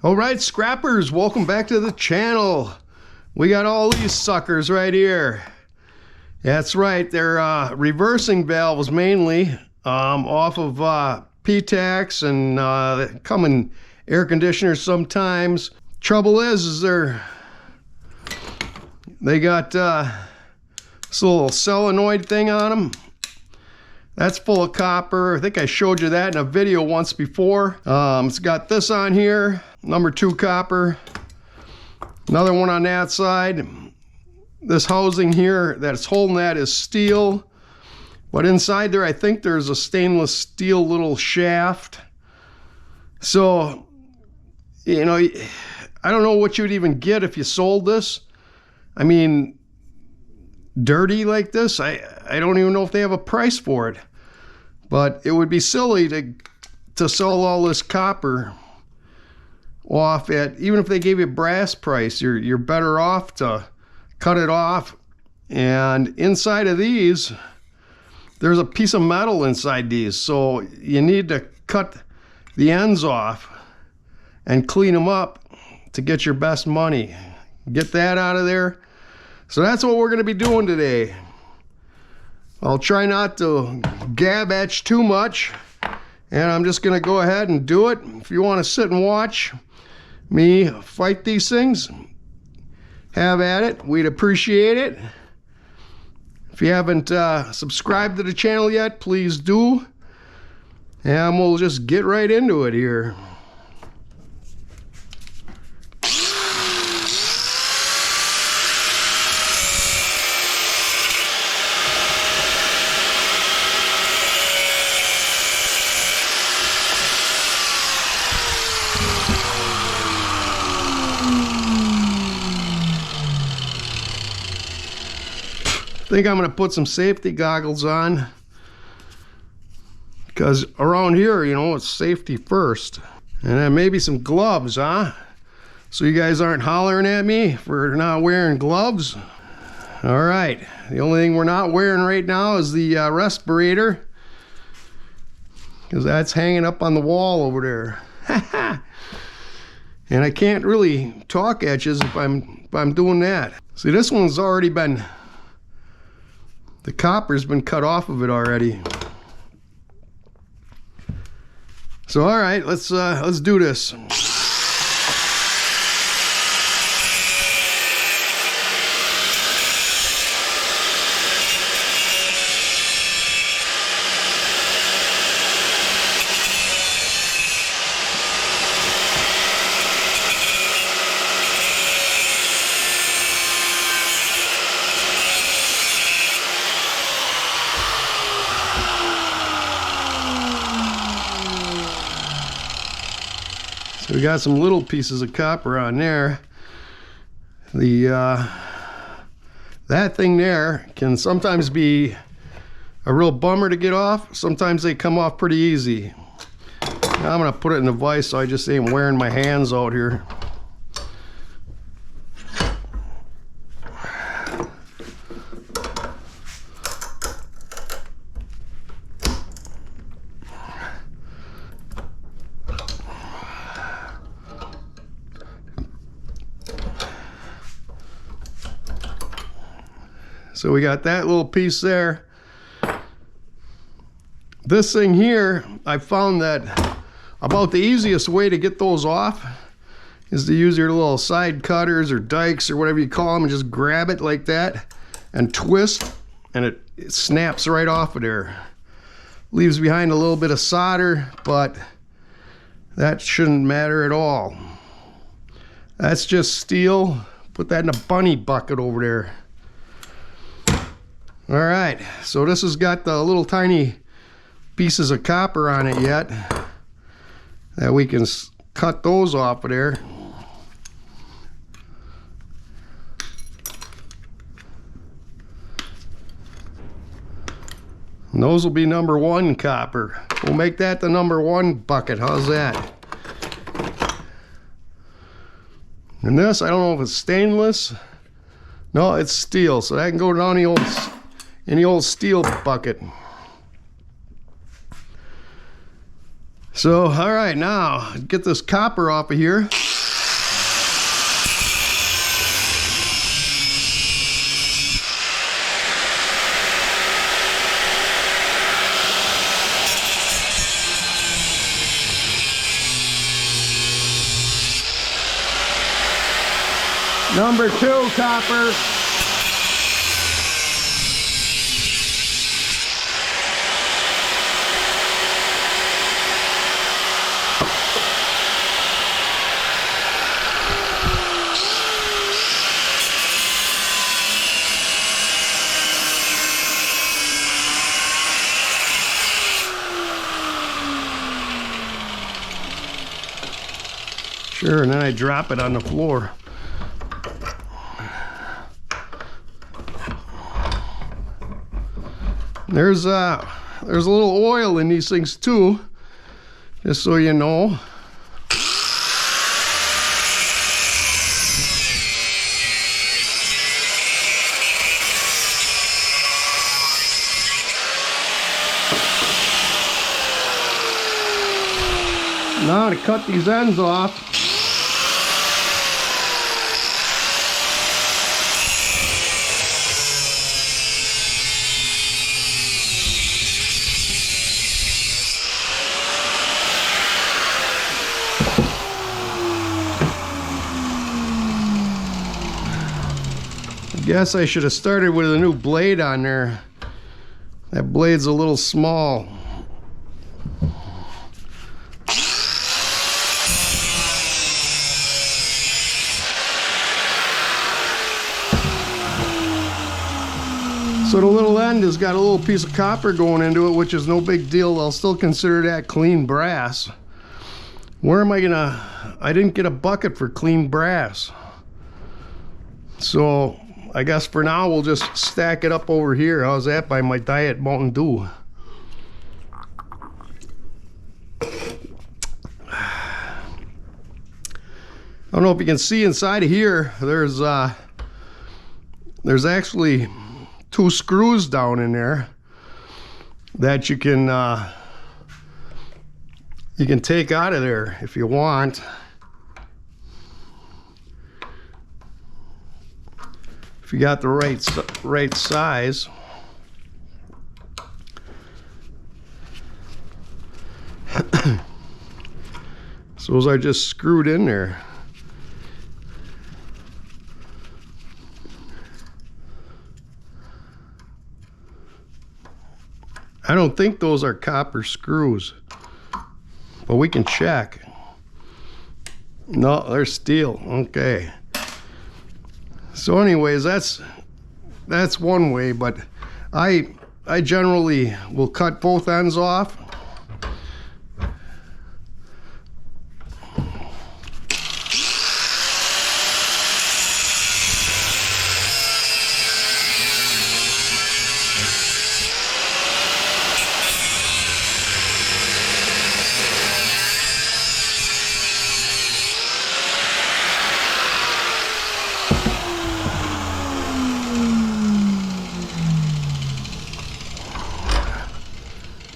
Alright, scrappers, welcome back to the channel. We got all these suckers right here. That's right, they're reversing valves mainly, off of P-Tax, and come in air conditioners sometimes. Trouble is they got this little solenoid thing on them. That's full of copper. I think I showed you that in a video once before. It's got this on here, number 2 copper. Another one on that side. This housing here that's holding that is steel. But inside there, I think there's a stainless steel little shaft. So, you know, I don't know what you'd even get if you sold this. I mean, dirty like this, I don't even know if they have a price for it. But it would be silly to sell all this copper off at, even if they gave you a brass price, you're better off to cut it off. And inside of these, there's a piece of metal inside these, so you need to cut the ends off and clean them up to get your best money. Get that out of there. So that's what we're going to be doing today. I'll try not to gab at you too much, and I'm just going to go ahead and do it. If you want to sit and watch me fight these things, have at it. We'd appreciate it. If you haven't subscribed to the channel yet, please do. And we'll just get right into it here. I think I'm going to put some safety goggles on, because around here, you know, it's safety first. And then maybe some gloves, huh? So you guys aren't hollering at me for not wearing gloves. All right, the only thing we're not wearing right now is the respirator, because that's hanging up on the wall over there. And I can't really talk at you if I'm doing that. See, this one's already been, the copper's been cut off of it already. So all right, let's do this. So we got some little pieces of copper on there. That thing there can sometimes be a real bummer to get off. Sometimes they come off pretty easy. Now I'm gonna put it in the vise so I just ain't wearing my hands out here. So we got that little piece there. This thing here, I found that about the easiest way to get those off is to use your little side cutters or dikes or whatever you call them, and just grab it like that and twist, and it snaps right off of there. Leaves behind a little bit of solder, but that shouldn't matter at all. That's just steel. Put that in a bunny bucket over there. All right, so this has got the little tiny pieces of copper on it yet, that we can cut those off of there. And those will be number 1 copper. We'll make that the number 1 bucket. How's that? And this, I don't know if it's stainless. No, it's steel, so that can go down in the old steel bucket. So, all right, now get this copper off of here. Number 2 copper. Sure, and then I drop it on the floor. There's a little oil in these things too, just so you know. Now to cut these ends off. Guess I should have started with a new blade on there. That blade's a little small. So the little end has got a little piece of copper going into it, which is no big deal. I'll still consider that clean brass. Where am I gonna... I didn't get a bucket for clean brass. So I guess for now we'll just stack it up over here. How's that by my Diet Mountain Dew? I don't know if you can see inside of here. There's actually 2 screws down in there that you can take out of there if you want. If you got the right size. So those are just screwed in there. I don't think those are copper screws, but we can check. No, they're steel. Okay. So anyways, that's one way, but I generally will cut both ends off.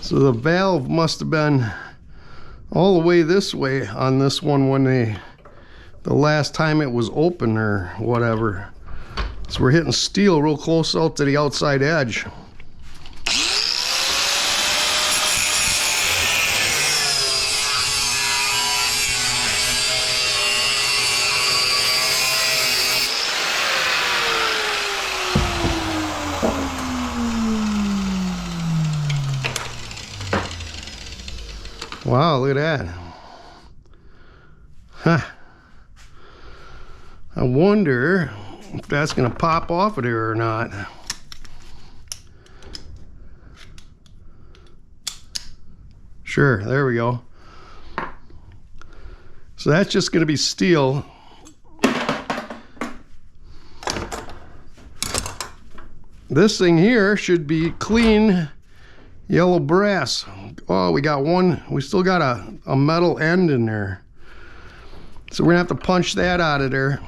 So the valve must have been all the way this way on this one when the last time it was open or whatever. So we're hitting steel real close out to the outside edge. Wow, look at that. Huh. I wonder if that's going to pop off of there or not. Sure, there we go. So that's just going to be steel. This thing here should be clean yellow brass. Oh, we got one. We still got a metal end in there. So we're gonna have to punch that out of there.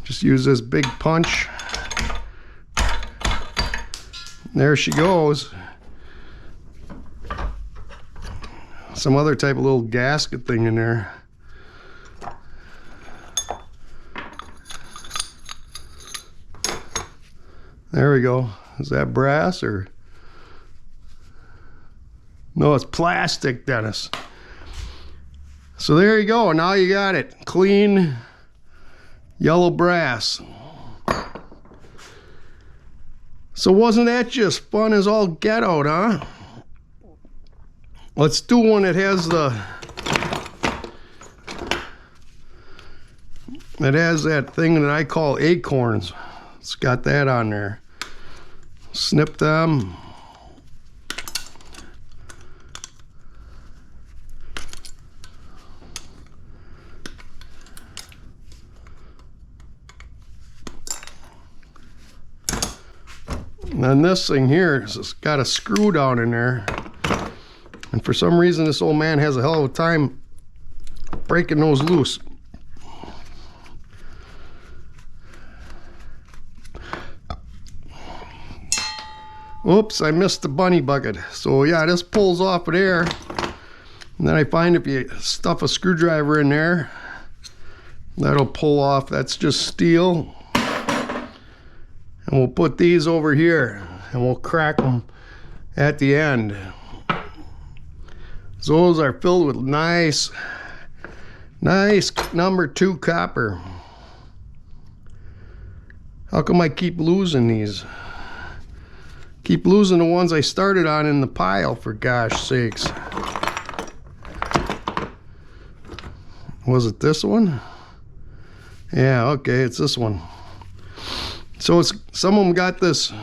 Just use this big punch. There she goes. Some other type of little gasket thing in there. There we go. Is that brass or? No, it's plastic, Dennis. So there you go. Now you got it. Clean yellow brass. So wasn't that just fun as all get out, huh? Let's do one that has that thing that I call acorns. It's got that on there. Snip them. And then this thing here has got a screw down in there. And for some reason this old man has a hell of a time breaking those loose. Oops, I missed the bunny bucket. So yeah, this pulls off of there. And then I find if you stuff a screwdriver in there, that'll pull off. That's just steel. And we'll put these over here and we'll crack them at the end. So those are filled with nice number 2 copper. How come I keep losing these? Keep losing the ones I started on in the pile, for gosh sakes. Was it this one? Yeah, okay, it's this one. So it's, some of them got this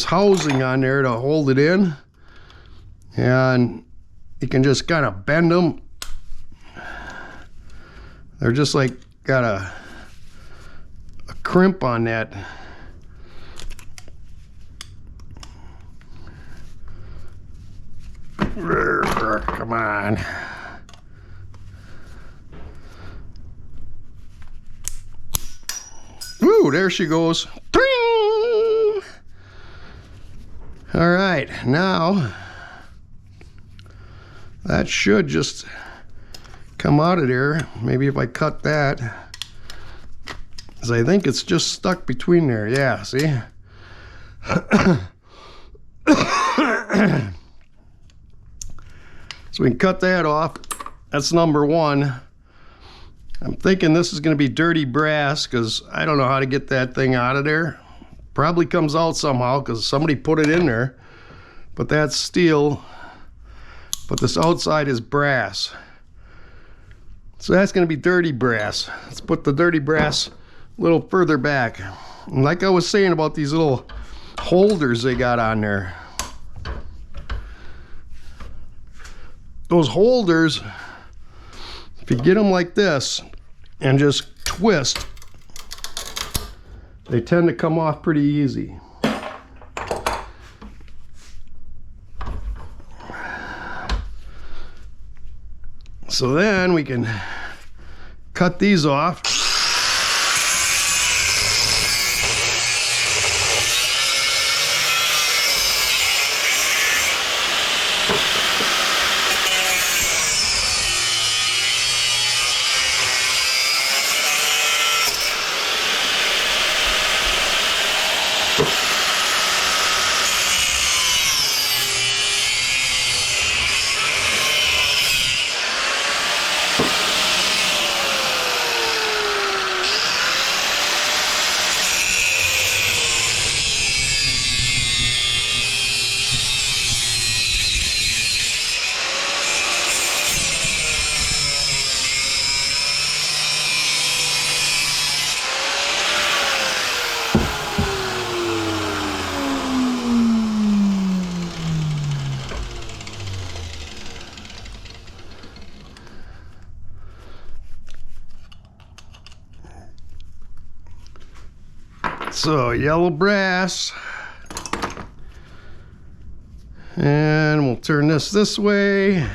housing on there to hold it in, and you can just kind of bend them. They're just like got a crimp on that. Come on. Woo, there she goes. Ding! All right, now that should just come out of there. Maybe if I cut that, because I think it's just stuck between there. Yeah, see? So we can cut that off. That's number 1. I'm thinking this is going to be dirty brass because I don't know how to get that thing out of there. Probably comes out somehow because somebody put it in there. But that's steel. But this outside is brass. So that's going to be dirty brass. Let's put the dirty brass a little further back. And like I was saying about these little holders they got on there. Those holders, if you get them like this and just twist, they tend to come off pretty easy. So then we can cut these off. So yellow brass, and we'll turn this way,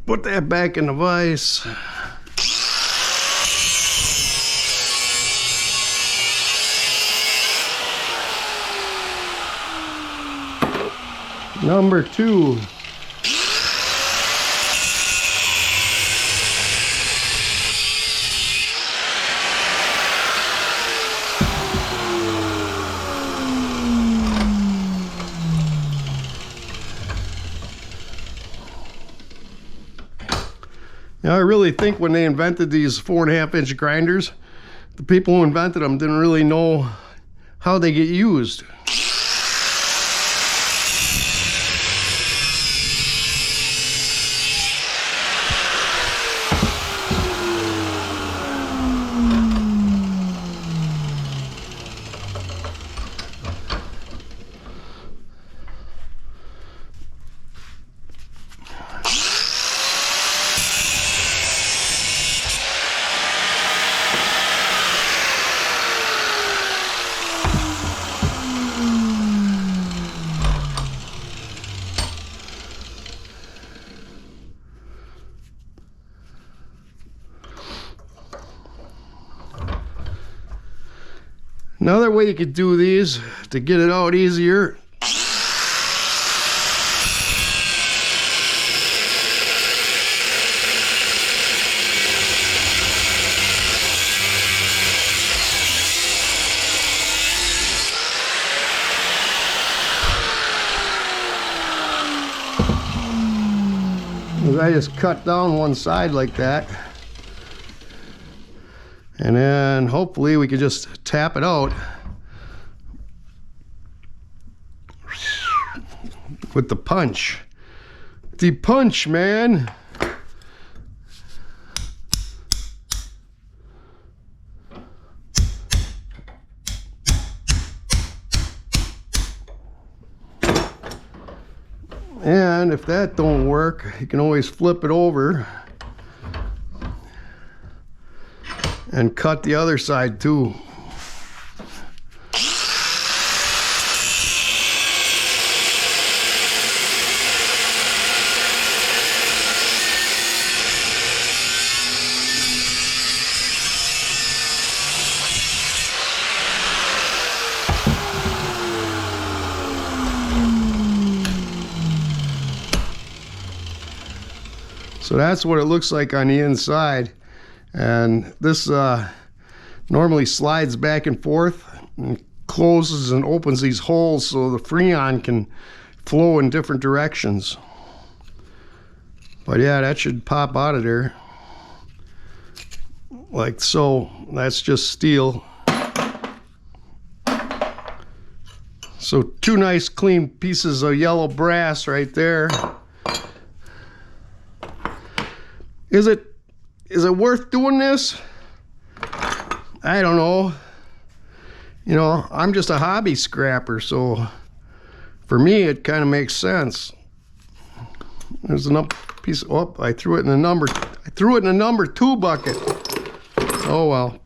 put that back in the vise. Number 2. You know, I really think when they invented these 4.5-inch grinders, the people who invented them didn't really know how they get used. Another way you could do these to get it out easier, is I just cut down one side like that. And then hopefully we could just tap it out with the punch. The punch, man. And if that don't work, you can always flip it over and cut the other side too. So that's what it looks like on the inside. And this normally slides back and forth and closes and opens these holes so the Freon can flow in different directions. But yeah, that should pop out of there like so. That's just steel. So two nice clean pieces of yellow brass right there. Is it worth doing this? I don't know. You know, I'm just a hobby scrapper, so for me it kind of makes sense. There's another piece. Oh, I threw it in the number 2 bucket. Oh well.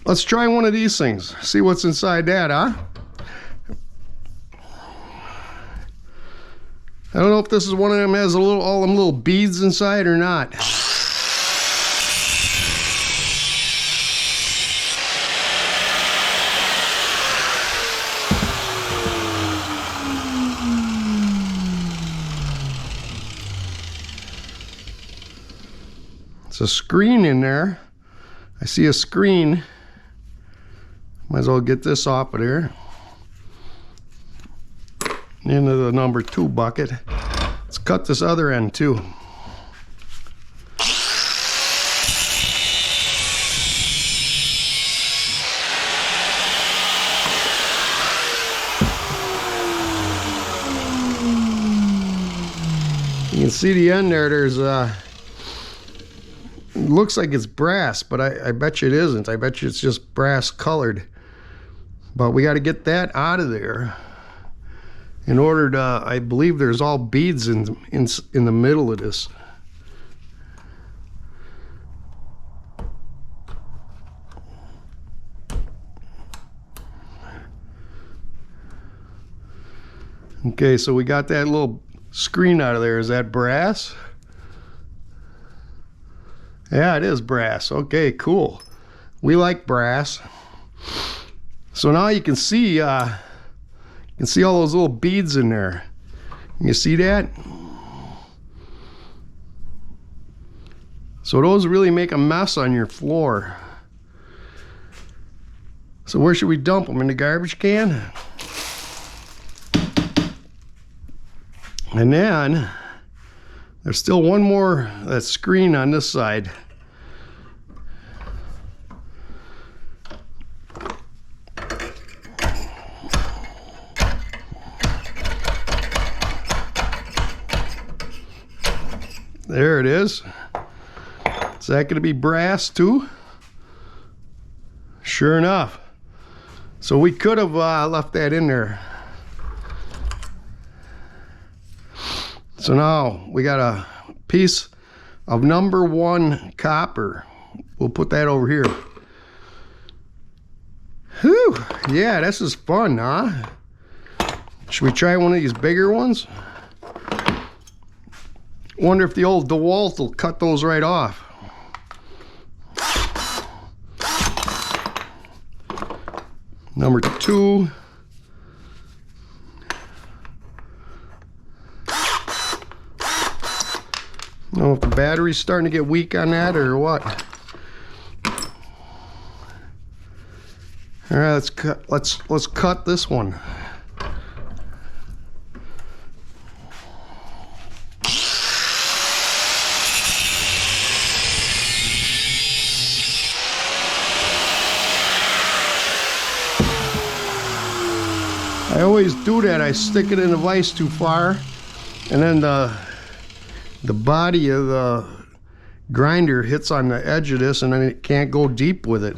Let's try one of these things. See what's inside that, huh? I don't know if this is one of them has all them little beads inside or not. It's a screen in there. I see a screen. Might as well get this off of there. Into the number 2 bucket. Let's cut this other end too. You can see the end there. There's it looks like it's brass, but I bet you it isn't. I bet you it's just brass colored. But we got to get that out of there. In order to, I believe there's all beads in the middle of this. Okay, so we got that little screen out of there. Is that brass? Yeah, it is brass. Okay, cool. We like brass. So now you can see all those little beads in there. You see that? So those really make a mess on your floor. So where should we dump them? In the garbage can? And then There's still one more that screen on this side. There it is. Is that going to be brass too? Sure enough. So we could have left that in there. So now we got a piece of number 1 copper. We'll put that over here. Whew, yeah, this is fun, huh? Should we try one of these bigger ones? Wonder if the old DeWalt will cut those right off. Number 2. I don't know if the battery's starting to get weak on that or what. All right, let's cut this one. I always do that. I stick it in the vise too far, and then the body of the grinder hits on the edge of this, and then it can't go deep with it.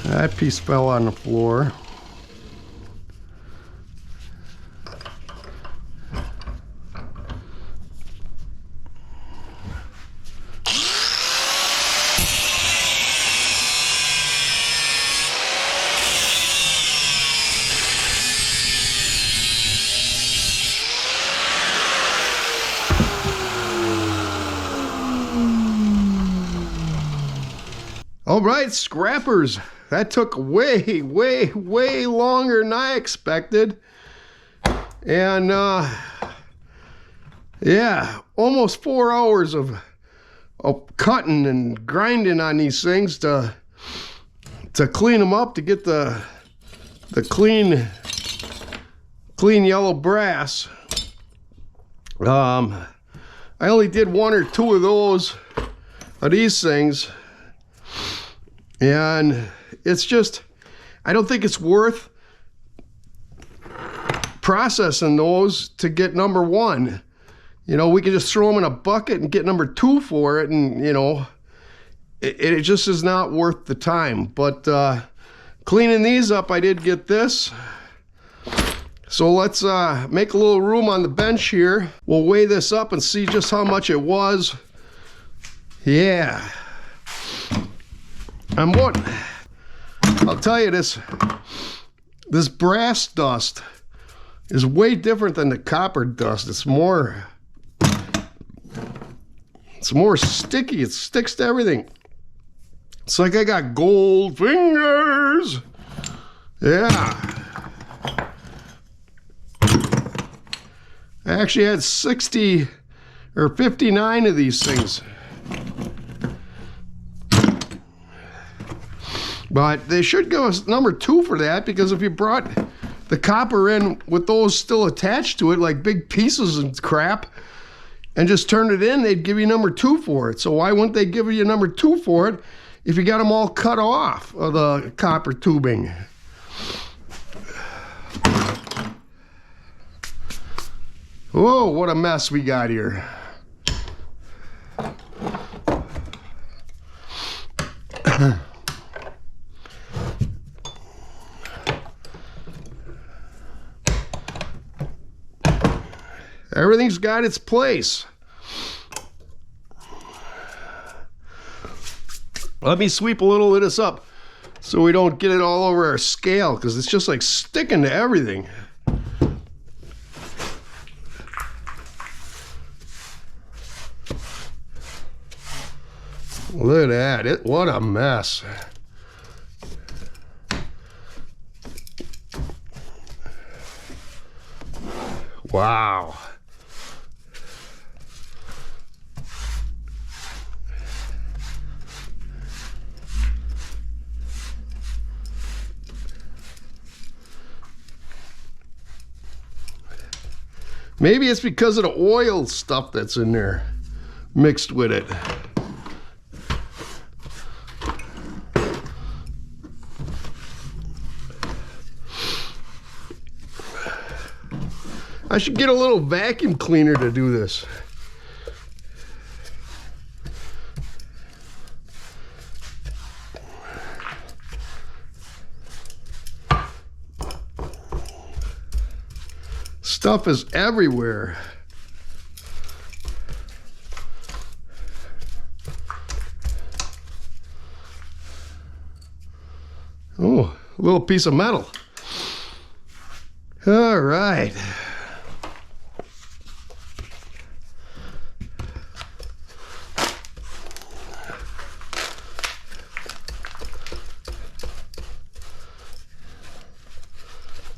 That piece fell on the floor. All right, scrappers. That took way longer than I expected. And yeah, almost 4 hours of cutting and grinding on these things to clean them up, to get the clean yellow brass. I only did 1 or 2 of these things. And it's just, I don't think it's worth processing those to get number 1. You know, we can just throw them in a bucket and get number 2 for it, and you know, it just is not worth the time. But cleaning these up, I did get this. So let's make a little room on the bench here. We'll weigh this up and see just how much it was. Yeah. I'll tell you, this brass dust is way different than the copper dust. It's more sticky. It sticks to everything. It's like I got gold fingers. Yeah. I actually had 60 or 59 of these things. But they should give us number 2 for that, because if you brought the copper in with those still attached to it, like big pieces and crap, and just turned it in, they'd give you number 2 for it. So why wouldn't they give you number 2 for it if you got them all cut off of the copper tubing? Whoa, what a mess we got here. Everything's got its place. Let me sweep a little of this up so we don't get it all over our scale, because it's just like sticking to everything. Look at that. What a mess. Wow. Maybe it's because of the oil stuff that's in there mixed with it. I should get a little vacuum cleaner to do this. Stuff is everywhere. Oh, a little piece of metal. All right.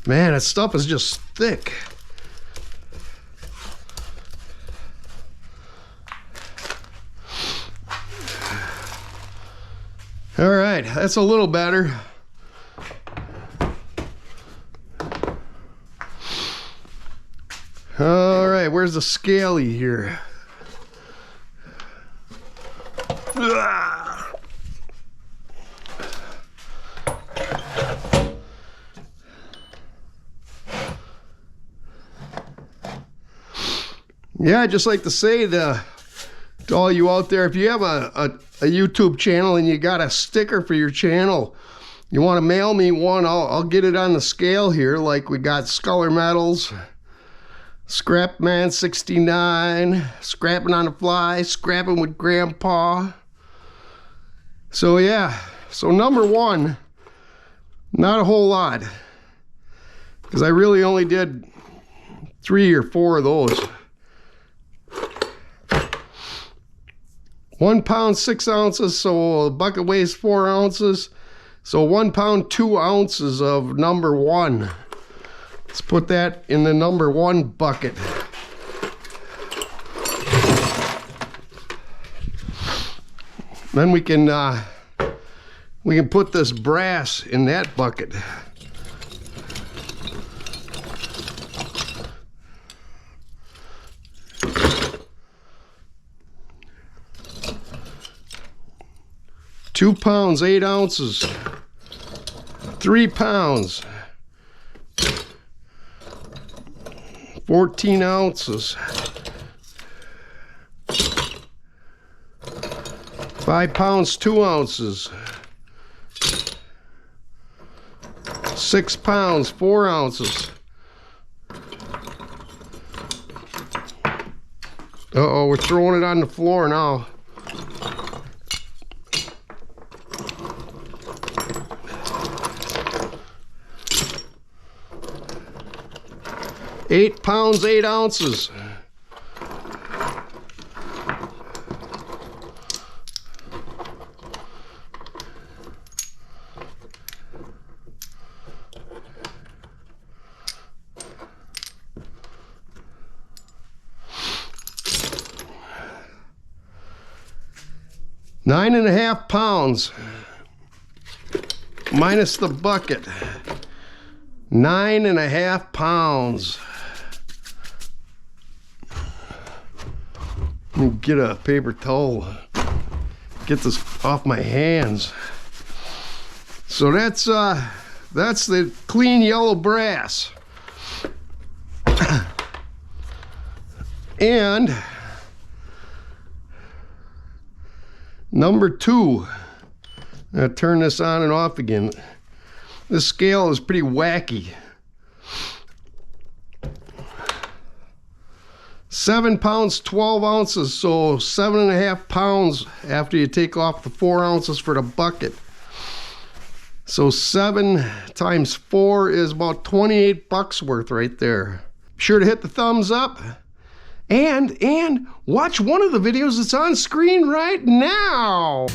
Man, that stuff is just thick. All right, that's a little better. All right, where's the scaly here? Yeah, I'd just like to say to all you out there, if you have a YouTube channel and you got a sticker for your channel, you want to mail me one, I'll get it on the scale here. Like we got Sculler Metals, Scrap-Man 69, Scrapping on the Fly, Scrapping with Grandpa. So yeah, so number one, not a whole lot, because I really only did 3 or 4 of those. 1 pound 6 ounces, so a bucket weighs 4 ounces. So 1 pound 2 ounces of number one. Let's put that in the number one bucket. Then we can put this brass in that bucket. Two pounds, 8 ounces, 3 pounds, 14 ounces, 5 pounds, 2 ounces, 6 pounds, 4 ounces. Uh-oh, we're throwing it on the floor now. 8 pounds, 8 ounces. Nine and a half pounds minus the bucket. 9 and a half pounds. Let me get a paper towel. Get this off my hands. So that's the clean yellow brass. And number two, I'm gonna turn this on and off again. This scale is pretty wacky. 7 pounds, 12 ounces, so 7.5 pounds after you take off the 4 ounces for the bucket. So 7 times 4 is about 28 bucks worth right there. Be sure to hit the thumbs up and watch one of the videos that's on screen right now.